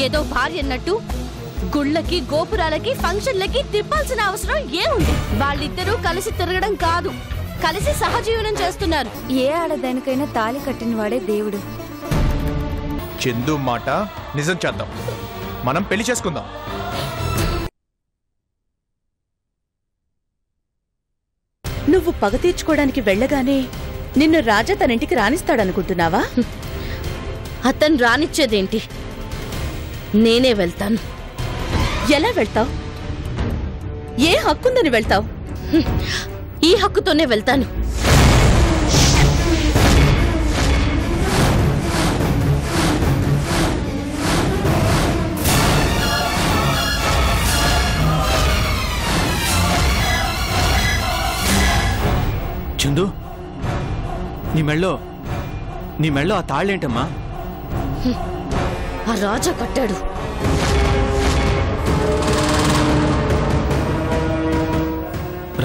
ఏదో భార్య అన్నట్టు గుళ్ళకి గోపురాలకి ఫంక్షన్లకి తిప్పాల్సిన అవసరం ఏముంది? వాళ్ళిద్దరూ కలిసి తిరగడం కాదు, కలిసి సహజీవనం చేస్తున్నారు. ఏ ఆడదానికైనా తాళి కట్టిన వాడే దేవుడు. చందు మాట నిజం చేద్దాం, మనం పెళ్లి చేసుకుందాం. నువ్వు పగ తీర్చుకోవడానికి వెళ్ళగానే నిన్ను రాజా తనింటికి రానిస్తాడనుకుంటున్నావా? అతను రానిచ్చేదేంటి, నేనే వెళ్తాను. ఎలా వెళ్తావు? ఏ హక్కుందని వెళ్తావు? ఈ హక్కుతోనే వెళ్తాను. చందు, నీ మెళ్ళో ఆ తాళ్ళేంటమ్మా? ఆ రాజా కట్టాడు.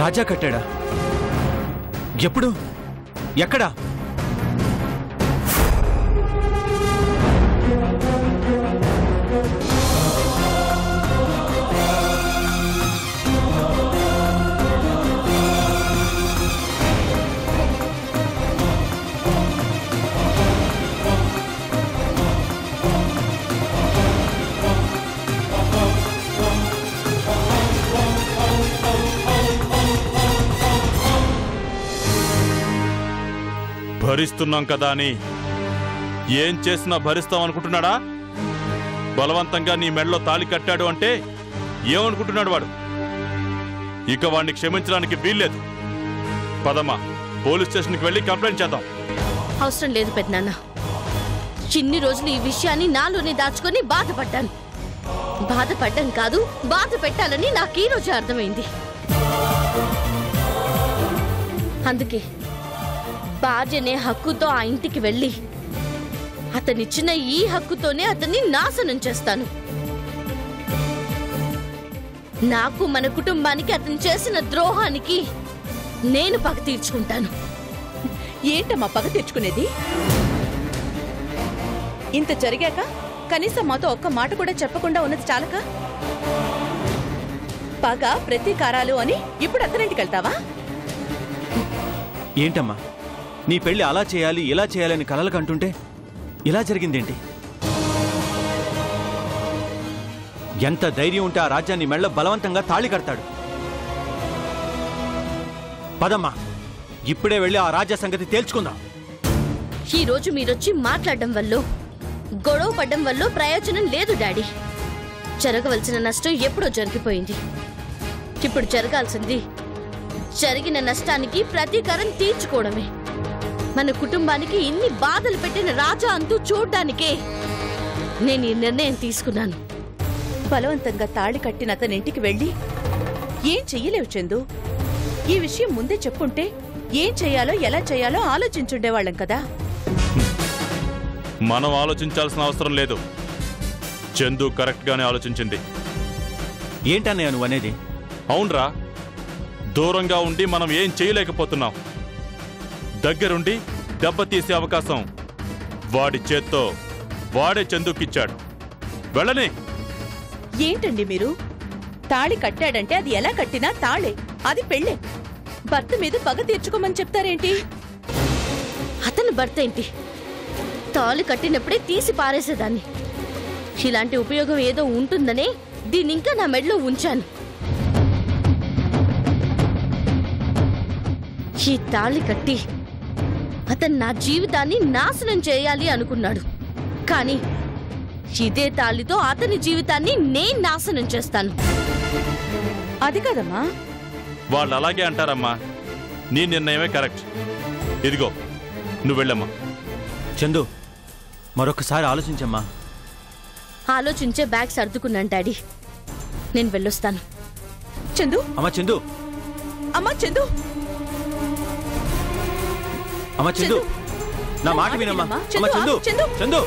రాజా కట్టాడా? ఎప్పుడు? ఎక్కడా? భరిస్తున్నాం కదా అని ఏం చేసినా భరిస్తాం అనుకుంటున్నాడా? బలవంతంగా నీ మెడలో తాళి కట్టాడు అంటే ఏమనుకుంటున్నాడు వాడు? ఇక వాడిని క్షమించడానికి వీల్లేదు. పదమ్మా, పోలీస్ స్టేషన్కి వెళ్ళి కంప్లైంట్ చేద్దాం. అవసరం లేదు పెద్దనాన్న. చిన్ని రోజులు ఈ విషయాన్ని నాలోనే దాచుకొని బాధపడ్డాను. బాధపడ్డం కాదు, బాధ పెట్టాలని నాకు ఈ రోజు అర్థమైంది. అందుకే భార్యనే హక్కుతో ఆ ఇంటికి వెళ్ళి అతనిచ్చిన ఈ హక్కుతోనే అతన్ని నాశనం చేస్తాను. నాకు మన కుటుంబానికి అతను చేసిన ద్రోహానికి నేను పగ తీర్చుకుంటాను. ఏంటమ్మా పగ తీర్చుకునేది? ఇంత జరిగాక కనీసం మాతో ఒక్క మాట కూడా చెప్పకుండా ఉన్నది చాలక పగ ప్రతీకారాలు అని ఇప్పుడు అతనింటికి వెళ్తావా? ఏంటమ్మా, నీ పెళ్లి అలా చేయాలి ఇలా చేయాలని కలలు కంటుంటే ఇలా జరిగిందేంటి? ఎంత ధైర్యం ఉంటే ఆ రాజ్యాన్ని మెళ్ళ బలవంతంగా తాళి కడతాడు? పదమ్మా, ఇప్పుడే వెళ్ళి ఆ రాజ్య సంగతి తేల్చుకుందాం. ఈ రోజు మీరొచ్చి మాట్లాడడం వల్ల, గొడవ పడ్డం వల్ల ప్రయోజనం లేదు డాడీ. జరగవలసిన నష్టం ఎప్పుడో జరిగిపోయింది. ఇప్పుడు జరగాల్సింది జరిగిన నష్టానికి ప్రతీకారం తీర్చుకోవడమే. మన కుటుంబానికి ఇన్ని బాధలు పెట్టిన రాజా అంతూ చూడ్డానికే నేను ఈ నిర్ణయం తీసుకున్నాను. బలవంతంగా తాళి కట్టిన అతనింటికి వెళ్ళి ఏం చెయ్యలేవు చందు. ఈ విషయం ముందే చెప్పుంటే ఏం చెయ్యాలో ఎలా చెయ్యాలో ఆలోచించుండేవాళ్ళం కదా. మనం ఆలోచించాల్సిన అవసరం లేదు. చందు కరెక్ట్ గానే ఆలోచించింది. ఏంటన్నయ్య నువ్వు అనేది? అవునరా, దూరంగా ఉండి మనం ఏం చేయలేకపోతున్నాం. దగ్గరుండి దెబ్బతీసే అవకాశం వాడి చేత్తో వాడే చందుకిచ్చాడు. వెళ్ళని. ఏంటండి మీరు? తాళి కట్టాడంటే అది ఎలా కట్టినా తాళే, అది పెళ్ళే. భర్త మీద పగ తీర్చుకోమని చెప్తారేంటి? అతను భర్త ఏంటి? తాళి కట్టినప్పుడే తీసి పారేసేదాన్ని. ఇలాంటి ఉపయోగం ఏదో ఉంటుందనే దీన్ని ఇంకా నా మెడలో ఉంచాను. ఈ తాళి కట్టి అతను నా జీవితాన్ని నాశనం చేయాలి అనుకున్నాడు. కానీ ఇదే తాళితో అతని జీవితాన్ని నేను నాశనం చేస్తాను. అది కదమ్మా. వాళ్ళు అలాగే అంటారమ్మా. నీ నిర్ణయమే కరెక్ట్. ఇదిగో, నువ్వు వెళ్ళమ్మా. చందు, మరొకసారి ఆలోచించమ్మా. ఆలోచించే బ్యాగ్ సర్దుకున్నాను డాడీ. నేను వెళ్ళొస్తాను. చందు, అమ్మా చందు, అమ్మా చందు, అమ్మా చందు, నా మాట వినమ్మా. అమ్మా చందు, చందు.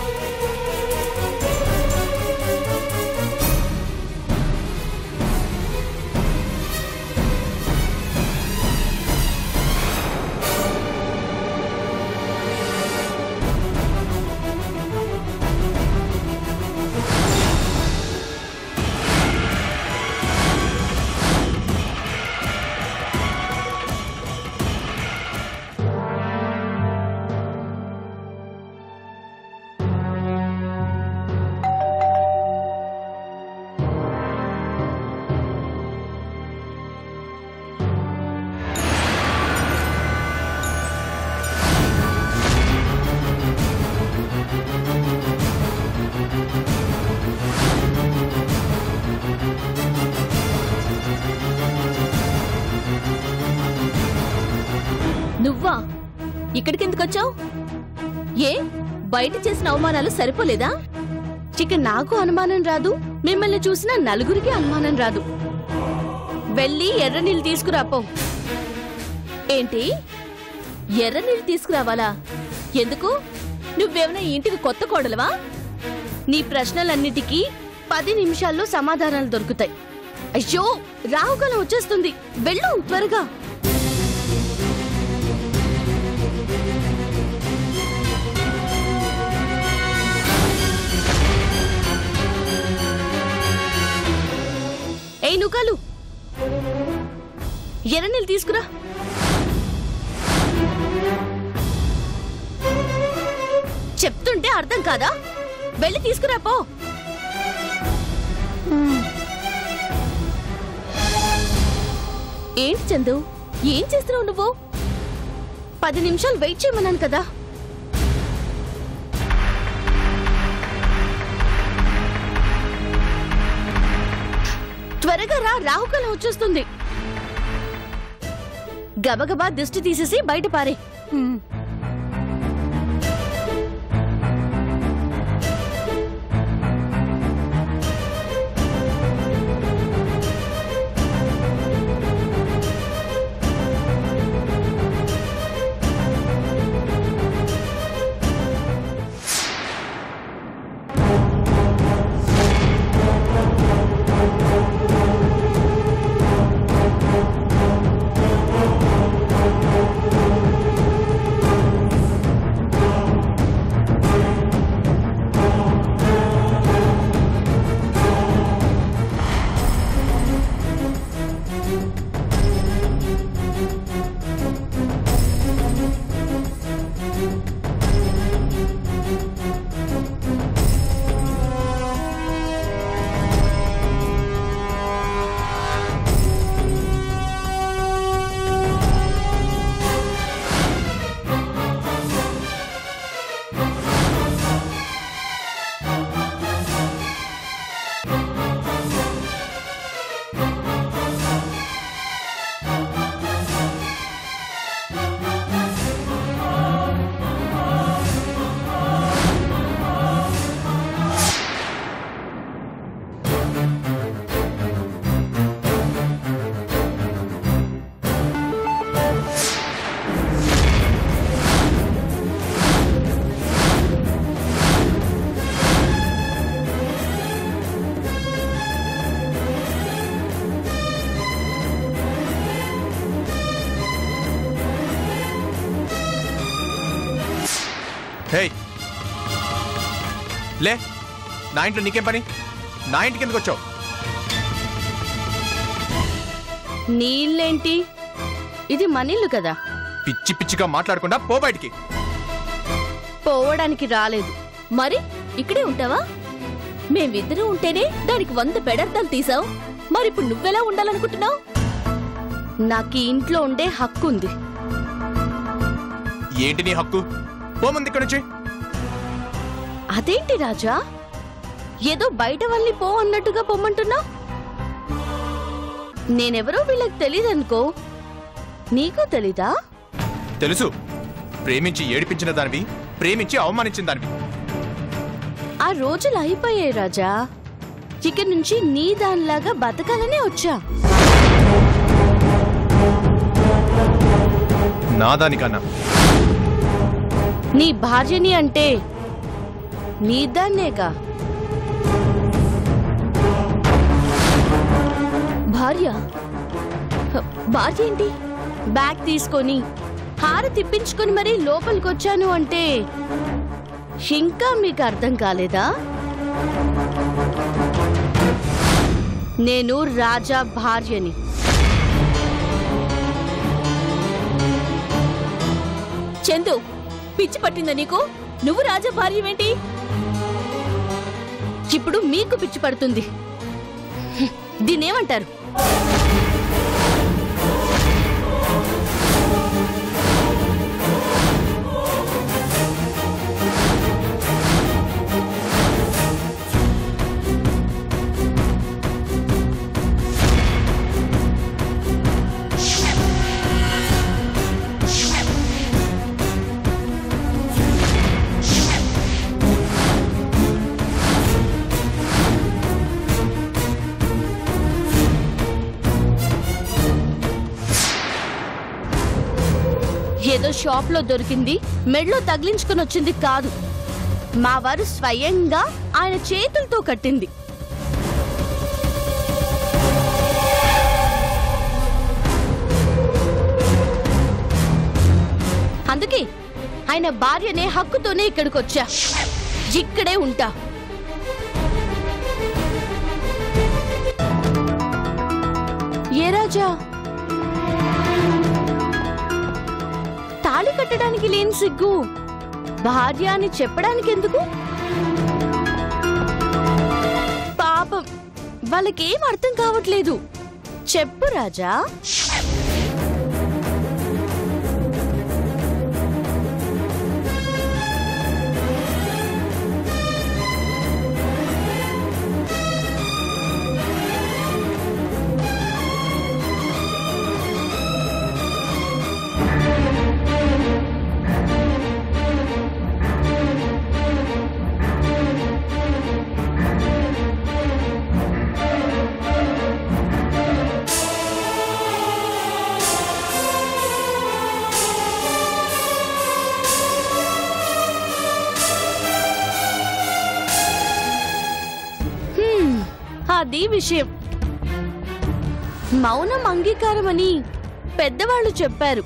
ఇక్కడికెందుకొచ్చావు? ఏ బయట చేసిన అవమానాలు సరిపోలేదా? ఇక నాకు అనుమానం రాదు, మిమ్మల్ని చూసిన నలుగురికి అనుమానం రాదు. వెళ్ళి ఎర్ర నీళ్ళు తీసుకురాపో. ఏంటి, ఎర్ర నీళ్ళు తీసుకురావాలా? ఎందుకు? నువ్వేమైనా ఇంటికి కొత్త కోడలవా? నీ ప్రశ్నలన్నిటికీ 10 నిమిషాల్లో సమాధానాలు దొరుకుతాయి. అయ్యో, రాహుకాలం వచ్చేస్తుంది, వెళ్ళు త్వరగా. ఏ నుకాలు, ఎర్ర నీళ్ళు తీసుకురా. చెప్తుంటే అర్థం కాదా? వెళ్ళి తీసుకురాపో. ఏంటి చందు, ఏం చేస్తున్నావు నువ్వు? 10 నిమిషాలు వెయిట్ చేయమన్నాను కదా. త్వరగా రా, రాహుకాలం వచ్చేస్తుంది. గబగబా దిష్టి తీసేసి బయట పారే. హే లే, నా ఇంట్లో నీకేం పని? నా ఇంటికి ఎందుకు వచ్చావు? నీళ్ళేంటి, ఇది మనిల్లు కదా. పిచ్చి పిచ్చిగా మాట్లాడకుండా పో బయటికి. పోవడానికి రాలేదు, మరి ఇక్కడే ఉంటావా? మేమిద్దరూ ఉంటేనే దానికి 100 పెడర్థాలు తీసావు, మరిప్పుడు నువ్వెలా ఉండాలనుకుంటున్నావు? నాకు ఈ ఇంట్లో ఉండే హక్కు ఉంది. ఏంటి నీ హక్కు? పోమంది ఇక్కడ నుంచి. అదేంటి రాజా, ఏదో బయట వాళ్ళని పో అన్నట్టుగా పొమ్మంటున్నా? నేనెవరో వీళ్ళకి తెలీదనుకో, నీకు తెలీదా? తెలుసు, ప్రేమించి ఏడిపించిన దానివి, ప్రేమించి అవమానించిన దానివి. ఆ రోజులు అయిపోయాయి రాజా. ఇక నుంచి నీ దానిలాగా బతకాలనే వచ్చా. నా దానికన్నా నీ భార్యని అంటే నీ దాన్నేగా. భార్య భార్య ఏంటి? బ్యాగ్ తీసుకొని హార తిప్పించుకొని మరీ లోపలికొచ్చాను అంటే ఇంకా మీకు అర్థం కాలేదా? నేను రాజా భార్యని. చందు, పిచ్చి పట్టిందా నీకు? నువ్వు రాజా భార్యవేంటి? ఇప్పుడు మీకు పిచ్చి పడుతుంది. దీన్నేమంటారు? ఏదో షాప్ లో దొరికింది మెడలో తగిలించుకుని వచ్చింది కాదు. మా వారు స్వయంగా ఆయన చేతులతో కట్టింది. అందుకే ఆయన భార్యనే హక్కుతోనే ఇక్కడికి వచ్చా. ఇక్కడే ఉంటా. ఏ రాజా, తాళి కట్టడానికి లేని సిగ్గు భార్య అని చెప్పడానికి ఎందుకు? పాపం వాళ్ళకేం అర్థం కావట్లేదు. చెప్పు రాజా. అది విషయం. మౌనం అంగీకారం అని పెద్దవాళ్ళు చెప్పారు,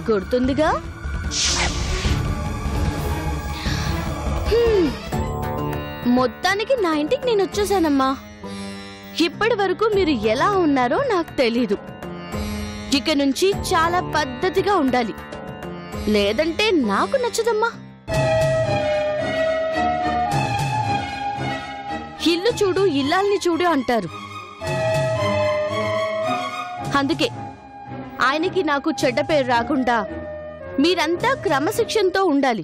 గుర్తుందిగా? మొత్తానికి నా ఇంటికి నేను వచ్చేసానమ్మా. ఇప్పటి వరకు మీరు ఎలా ఉన్నారో నాకు తెలీదు. ఇక నుంచి చాలా పద్ధతిగా ఉండాలి, లేదంటే నాకు నచ్చదమ్మా. ఇల్లు చూడు ఇల్లాల్ని చూడు అంటారు. అందుకే ఆయనకి నాకు చెడ్డ పేరు రాకుండా మీరంతా క్రమశిక్షణతో ఉండాలి.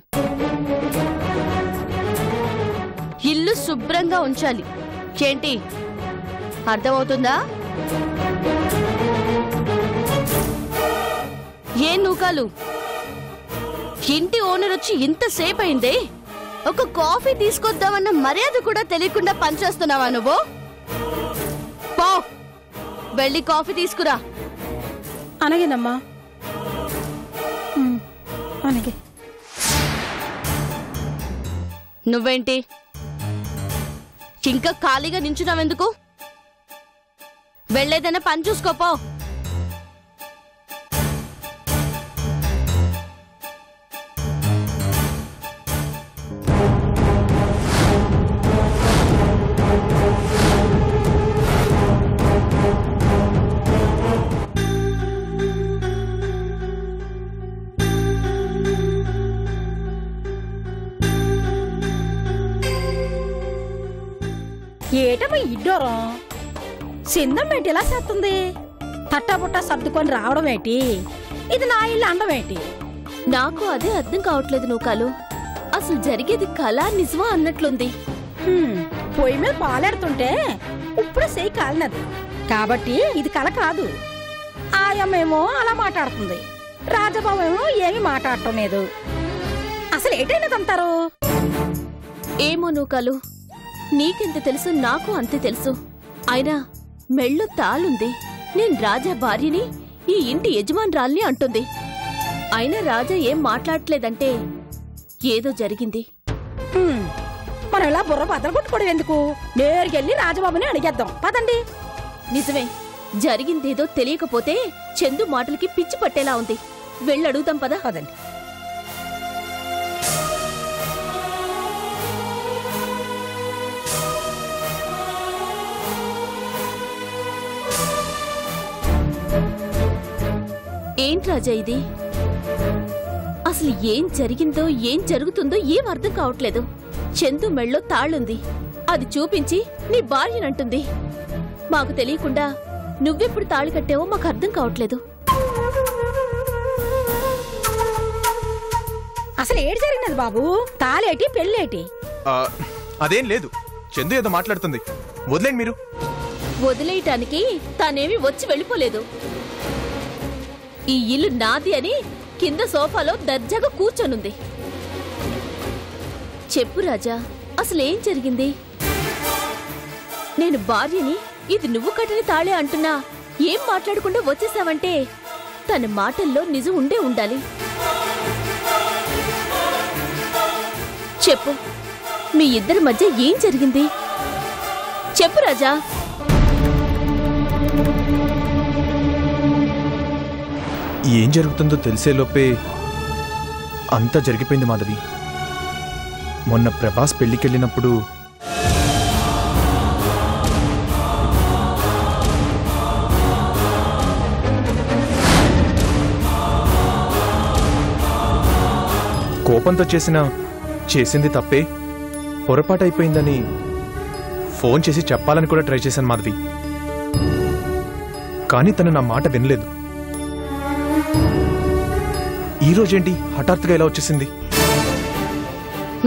ఇల్లు శుభ్రంగా ఉంచాలి. ఏంటి, అర్థమవుతుందా? ఏ నూకాలు, ఇంటి ఓనర్ వచ్చి ఇంతసేపు అయిందే, ఒక కాఫీ తీసుకొద్దామన్న మర్యాద కూడా తెలియకుండా పనిచేస్తున్నావా నువ్వు? పో, వెళ్ళి కాఫీ తీసుకురా. అలాగేనమ్మా. అలాగే. నువ్వేంటి ఇంకా ఖాళీగా నించున్నావెందుకు? వెళ్ళేదైనా పని చూసుకోపో. ఏటమ్మా ఇడ్డోరం సిందం ఏంటి ఇలా చేస్తుంది? తట్టాబుట్టా సర్దుకొని రావడం ఏంటి? ఇది నా ఇల్లు అండం ఏంటి? నాకు అదే అర్థం కావట్లేదు నూకాలు. అసలు జరిగేది కళ నిజమా అన్నట్లుంది. పొయ్యి మీద పాలేడుతుంటే ఇప్పుడు చెయ్యి కాలినది కాబట్టి ఇది కళ కాదు. ఆయమ్మేమో అలా మాట్లాడుతుంది, రాజబాబు ఏమో ఏమి మాట్లాడటం లేదు. అసలు ఏటైనదంటారు? ఏమో నూకాలు, నీకెంత తెలుసు నాకు అంతే తెలుసు. అయినా మెళ్ళో తాళుంది. నేను రాజా భార్యని, ఈ ఇంటి యజమానురాల్ని అంటుంది. అయినా రాజా ఏం మాట్లాడట్లేదంటే ఏదో జరిగింది. మనం ఇలా బుర్ర బద్దలు కొట్టుకోవడం ఎందుకు? నేరుకెళ్ళి రాజబాబుని అడిగేద్దాం పదండి. నిజమే, జరిగిందేదో తెలియకపోతే చందు మాటలకి పిచ్చి పట్టేలా ఉంది. వెళ్ళడుగుతాం పదా. పదండి. ఏంటి రాజా ఇది? అసలు ఏం జరిగిందో ఏం జరుగుతుందో ఏం అర్థం కావట్లేదు. చందు మెళ్ళో తాళుంది, అది చూపించి నీ భార్యనంటుంది. మాకు తెలియకుండా నువ్వెప్పుడు తాళి కట్టావో మాకు అర్థం కావట్లేదు. అసలు ఏడు జరిగినది బాబు? తాళేటి పెళ్ళేటి? అదేం లేదు, చందు ఏదో మాట్లాడుతుంది, వదిలేండి మీరు. వదిలేయటానికి తానేమి వచ్చి వెళ్ళిపోలేదు. ఈ ఇల్లు నాది అని కింద సోఫాలో దర్జాగా కూర్చొనుంది. చెప్పు రాజా, అసలేం జరిగింది? నేను భార్యని, ఇది నువ్వు కట్టిన తాళే అంటున్నా ఏం మాట్లాడకుండా వచ్చేసావంటే తన మాటల్లో నిజం ఉండే ఉండాలి. చెప్పు, మీ ఇద్దరి మధ్య ఏం జరిగింది? చెప్పు రాజా. ఏం జరుగుతుందో తెలిసేలోపే అంతా జరిగిపోయింది మాధవి. మొన్న ప్రభాస్ పెళ్లికెళ్ళినప్పుడు కోపంతో చేసింది తప్పే, పొరపాటైపోయిందని ఫోన్ చేసి చెప్పాలని కూడా ట్రై చేశాను మాధవి. కానీ తను నా మాట వినలేదు. ఈరోజేంటి హఠాత్తుగా ఇలా వచ్చేసింది?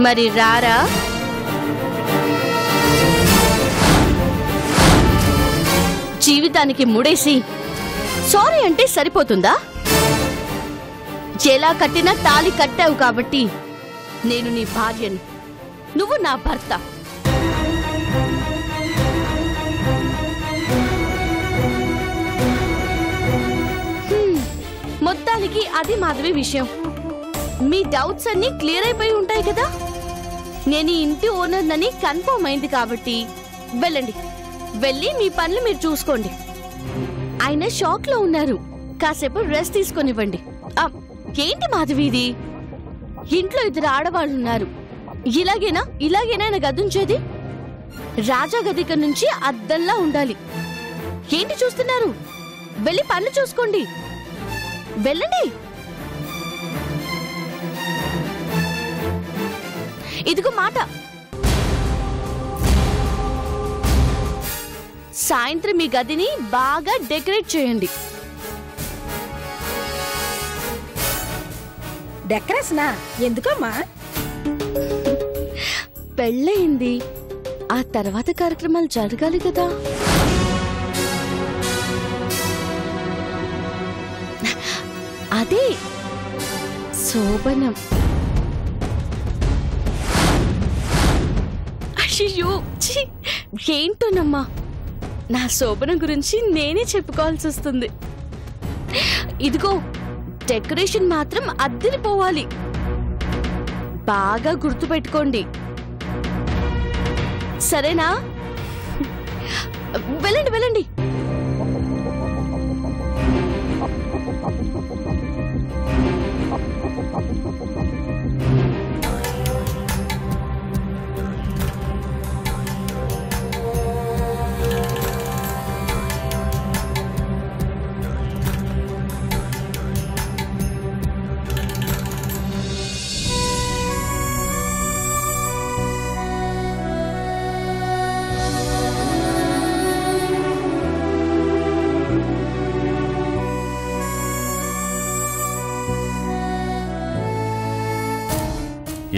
మరి రారా? జీవితానికి ముడేసి సారీ అంటే సరిపోతుందా? ఎలా కట్టినా తాళి కట్టావు కాబట్టి నేను నీ భార్యని, నువ్వు నా భర్త. మొత్తానికి అది మాధవి విషయం. మీ డౌట్స్ అన్ని క్లియర్ అయిపోయి ఉంటాయి కదా. నేను ఈ ఇంటి ఓనర్నని కన్ఫర్మ్ అయింది కాబట్టి వెళ్ళండి, వెళ్ళి మీ పనులు మీరు చూసుకోండి. ఆయన షాక్ లో ఉన్నారు, కాసేపు రెస్ట్ తీసుకొనివ్వండి. ఏంటి మాధవి ఇది? ఇంట్లో 2 ఆడవాళ్ళు ఉన్నారు. ఇలాగేనా ఆయన గదుంచేది? రాజా గదిక నుంచి అద్దంలా ఉండాలి. ఏంటి చూస్తున్నారు? వెళ్ళి పనులు చూసుకోండి, వెళ్ళండి. ఇదిగో మాట, సాయంత్రం మీ గదిని బాగా డెకరేట్ చేయండి. డెకరేషనా? ఎందుకమ్మా? పెళ్ళయింది, ఆ తర్వాత కార్యక్రమాలు జరగాలి కదా. అదే శోభనం. అయ్యో ఏంటోనమ్మా, నా శోభనం గురించి నేనే చెప్పుకోవాల్సి వస్తుంది. ఇదిగో డెకరేషన్ మాత్రం అద్దిరిపోవాలి, బాగా గుర్తుపెట్టుకోండి, సరేనా? వెళ్ళండి వెళ్ళండి.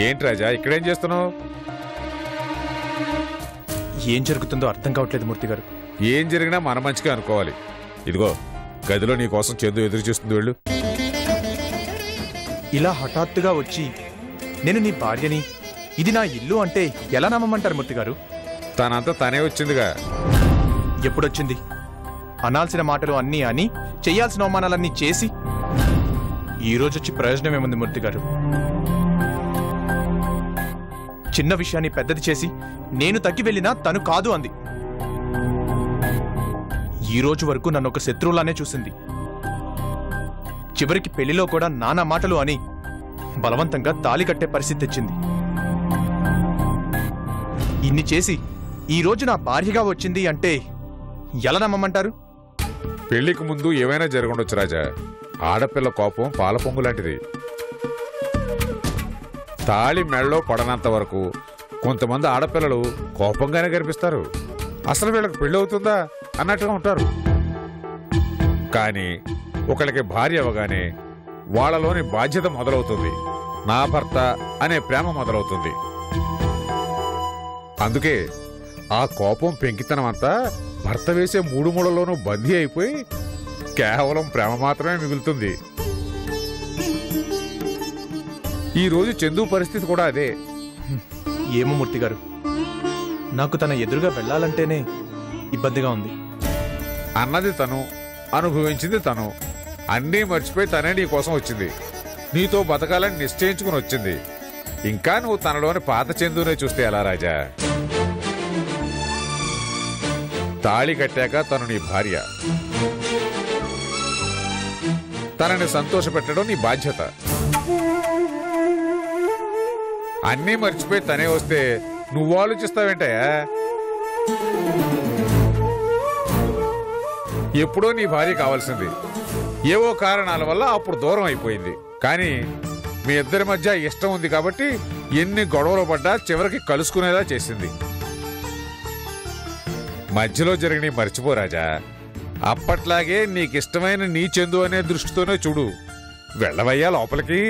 ఏంటి రాజా, ఇక్కడేం చేస్తున్నావు? ఏం జరుగుతుందో అర్థం కావట్లేదు మూర్తి గారు. ఏం జరిగినా మన మంచిగా అనుకోవాలి. ఇదిగో గదిలో నీ కోసం చందు ఎదురు చూస్తుంది, వెళ్ళు. ఇలా హఠాత్తుగా వచ్చి నేను నీ భార్యని, ఇది నా ఇల్లు అంటే ఎలా నమ్మమంటారు మూర్తి గారు? తనంతా తనే వచ్చిందిగా. ఎప్పుడొచ్చింది? అనాల్సిన మాటలు అన్నీ అని, చెయ్యాల్సిన అవమానాలన్నీ చేసి ఈరోజొచ్చి ప్రయోజనం ఏముంది మూర్తి గారు? చిన్న విషయాన్ని పెద్దది చేసి నేను తగ్గి వెళ్ళినా తను కాదు అంది. ఈ రోజు వరకు నన్ను ఒక శత్రువులానే చూసింది. చివరికి పెళ్లిలో కూడా నానా మాటలు అని బలవంతంగా తాళి కట్టే పరిస్థితి తెచ్చింది. ఇన్ని చేసి ఈ రోజు నా భార్యగా వచ్చింది అంటే ఎలా నమ్మమంటారు? పెళ్లికి ముందు ఏమైనా జరగండొచ్చు రాజా. ఆడపిల్ల కోపం పాల పొంగు లాంటిది. తాళి మెళ్ళలో పడనంత వరకు కొంతమంది ఆడపిల్లలు కోపంగానే కనిపిస్తారు. అసలు వీళ్ళకి పెళ్లి అవుతుందా అన్నట్టుగా ఉంటారు. కానీ ఒకళ్ళకి భార్య అవగానే వాళ్ళలోని బాధ్యత మొదలవుతుంది, నా భర్త అనే ప్రేమ మొదలవుతుంది. అందుకే ఆ కోపం పెంకితనం అంతా భర్త వేసే 3 మూలలోనూ బందీ అయిపోయి కేవలం ప్రేమ మాత్రమే మిగులుతుంది. ఈ రోజు చందు పరిస్థితి కూడా అదే. ఏమో మూర్తి గారు, నాకు తన ఎదురుగా వెళ్లాలంటేనే ఇబ్బందిగా ఉంది. అన్నది తను, అనుభవించింది తను, అన్నీ మర్చిపోయి తనే నీ కోసం వచ్చింది. నీతో బతకాలని నిశ్చయించుకుని వచ్చింది. ఇంకా నువ్వు తనలోని పాత చందునే చూస్తే ఎలా రాజా? తాళి కట్టాక తను నీ భార్య, తనని సంతోషపెట్టడం నీ బాధ్యత. అన్నీ మర్చిపోయి తనే వస్తే నువ్వు ఆలోచిస్తావేంటయా? ఎప్పుడో నీ భార్య కావాల్సింది, ఏవో కారణాల వల్ల అప్పుడు దూరం అయిపోయింది. కానీ మీ ఇద్దరి మధ్య ఇష్టం ఉంది కాబట్టి ఎన్ని గొడవలు పడ్డా చివరికి కలుసుకునేలా చేసింది. మధ్యలో జరిగిన మర్చిపో రాజా. అప్పట్లాగే నీకిష్టమైన నీ చందు అనే దృష్టితోనే చూడు. వెళ్ళవయ్యా లోపలికి.